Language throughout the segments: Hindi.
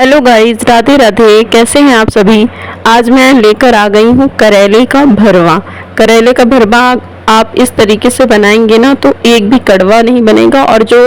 Hello guys, Radhe Radhe. कैसे हैं आप सभी। आज मैं लेकर आ गई हूँ करेले का भरवा। करेले का भरवा आप इस तरीके से बनाएंगे ना तो एक भी कड़वा नहीं बनेगा। और जो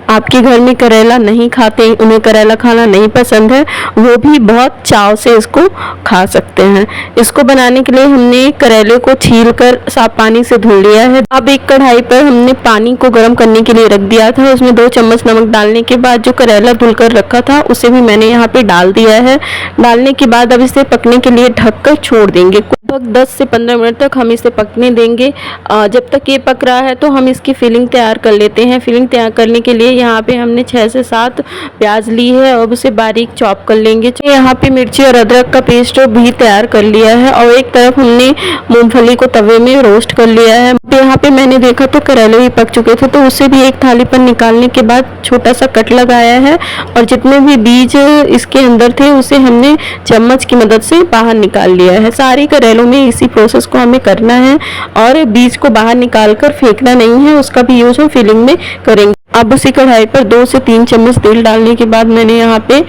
आपके घर में करेला नहीं खाते, उन्हें करेला खाना नहीं पसंद है, वो भी बहुत चाव से इसको खा सकते हैं। इसको बनाने के लिए हमने करेले को छील कर साफ पानी से धुल लिया है। अब एक कढ़ाई पर हमने पानी को गर्म करने के लिए रख दिया था। उसमें 2 चम्मच नमक डालने के बाद जो करेला धुल कर रखा था उसे भी मैंने यहाँ पे डाल दिया है। डालने के बाद अब इसे पकने के लिए ढककर छोड़ देंगे। लगभग 10 से 15 मिनट तक हम इसे पकने देंगे। जब तक ये पक रहा है तो हम इसकी फिलिंग तैयार कर लेते हैं। फिलिंग तैयार करने के लिए यहाँ पे हमने 6 से 7 प्याज ली है और उसे बारीक चॉप कर लेंगे। यहाँ पे मिर्ची और अदरक का पेस्ट भी तैयार कर लिया है और एक तरफ हमने मूंगफली को तवे में रोस्ट कर लिया है। यहाँ पे मैंने देखा तो करेले भी पक चुके थे, तो उसे भी एक थाली पर निकालने के बाद छोटा सा कट लगाया है और जितने भी बीज इसके अंदर थे उसे हमने चम्मच की मदद से बाहर निकाल लिया है। सारे करेलों में इसी प्रोसेस को हमें करना है और बीज को बाहर निकाल कर फेंकना नहीं है, उसका भी यूज हम फिलिंग में करेंगे। अब उसी कढ़ाई पर 2 से 3 चम्मच तेल डालने के बाद मैंने यहाँ पे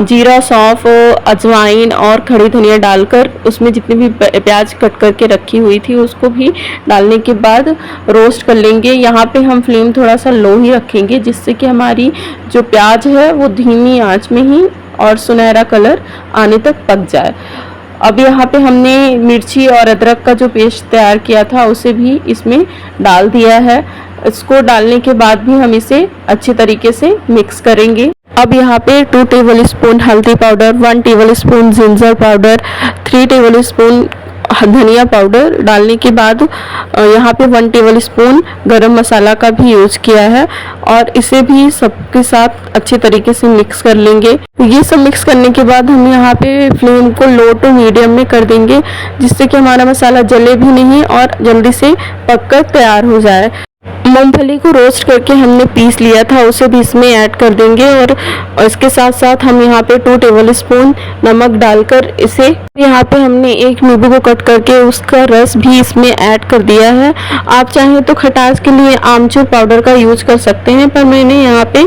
जीरा, सौंफ, अजवाइन और खड़ी धनिया डालकर उसमें जितनी भी प्याज कट करके रखी हुई थी उसको भी डालने के बाद रोस्ट कर लेंगे। यहाँ पे हम फ्लेम थोड़ा सा लो ही रखेंगे जिससे कि हमारी जो प्याज है वो धीमी आंच में ही और सुनहरा कलर आने तक पक जाए। अब यहाँ पे हमने मिर्ची और अदरक का जो पेस्ट तैयार किया था उसे भी इसमें डाल दिया है। इसको डालने के बाद भी हम इसे अच्छे तरीके से मिक्स करेंगे। अब यहाँ पे 2 टेबल स्पून हल्दी powder, 1 table spoon ginger powder, 3 table spoon धनिया पाउडर डालने के बाद यहाँ पे 1 टेबल स्पून गरम मसाला का भी यूज किया है और इसे भी सबके साथ अच्छे तरीके से मिक्स कर लेंगे। ये सब मिक्स करने के बाद हम यहाँ पे फ्लेम को लो टू मीडियम में कर देंगे जिससे कि हमारा मसाला जले भी नहीं और जल्दी से पककर तैयार हो जाए। मूंगफली को रोस्ट करके हमने पीस लिया था उसे भी इसमें ऐड कर देंगे और इसके साथ साथ हम यहाँ पे 2 टेबल स्पून नमक डालकर इसे यहाँ पे हमने एक नींबू को कट करके उसका रस भी इसमें ऐड कर दिया है। आप चाहें तो खटास के लिए आमचूर पाउडर का यूज कर सकते हैं, पर मैंने यहाँ पे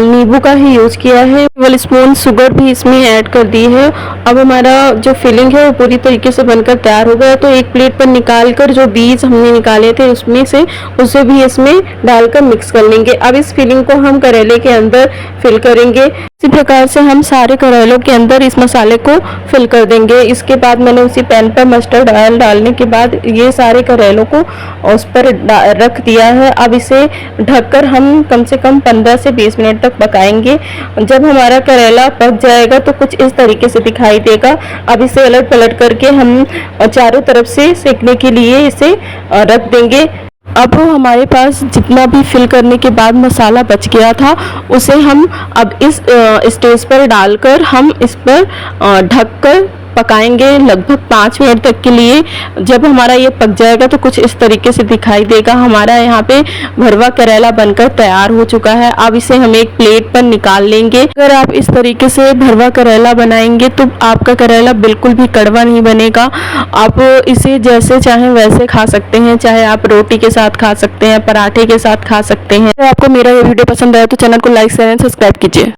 नींबू का ही यूज किया है। 1 टेबल स्पून शुगर भी इसमें ऐड कर दी है। अब हमारा जो फिलिंग है वो पूरी तरीके से बनकर तैयार हो गया। तो एक प्लेट पर निकाल कर जो बीज हमने निकाले थे उसमें से उसे भी इसमें डालकर मिक्स कर लेंगे। अब इस फिलिंग को हम करेले के अंदर फिल करेंगे। इसी प्रकार से हम सारे करेलों के अंदर इस मसाले को फिल कर देंगे। इसके बाद मैंने उसी पैन पर मस्टर्ड ऑयल डालने के बाद ये सारे करेलों को उस पर रख दिया है। अब इसे ढककर हम कम से कम 15 से 20 मिनट तक पकाएंगे। जब हमारा करेला पक जाएगा तो कुछ इस तरीके से दिखाई देगा। अब इसे उलट पलट करके हम चारों तरफ से सेकने के लिए इसे रख देंगे। अब हमारे पास जितना भी फिल करने के बाद मसाला बच गया था उसे हम अब इस स्टेज पर डालकर हम इस पर ढककर पकाएंगे लगभग 5 मिनट तक के लिए। जब हमारा ये पक जाएगा तो कुछ इस तरीके से दिखाई देगा। हमारा यहाँ पे भरवा करेला बनकर तैयार हो चुका है। अब इसे हम एक प्लेट पर निकाल लेंगे। अगर आप इस तरीके से भरवा करेला बनाएंगे तो आपका करेला बिल्कुल भी कड़वा नहीं बनेगा। आप इसे जैसे चाहें वैसे खा सकते हैं, चाहे आप रोटी के साथ खा सकते हैं, पराठे के साथ खा सकते हैं। अगर आपको मेरा ये वीडियो पसंद आया तो चैनल को लाइक शेयर एंड सब्सक्राइब कीजिए।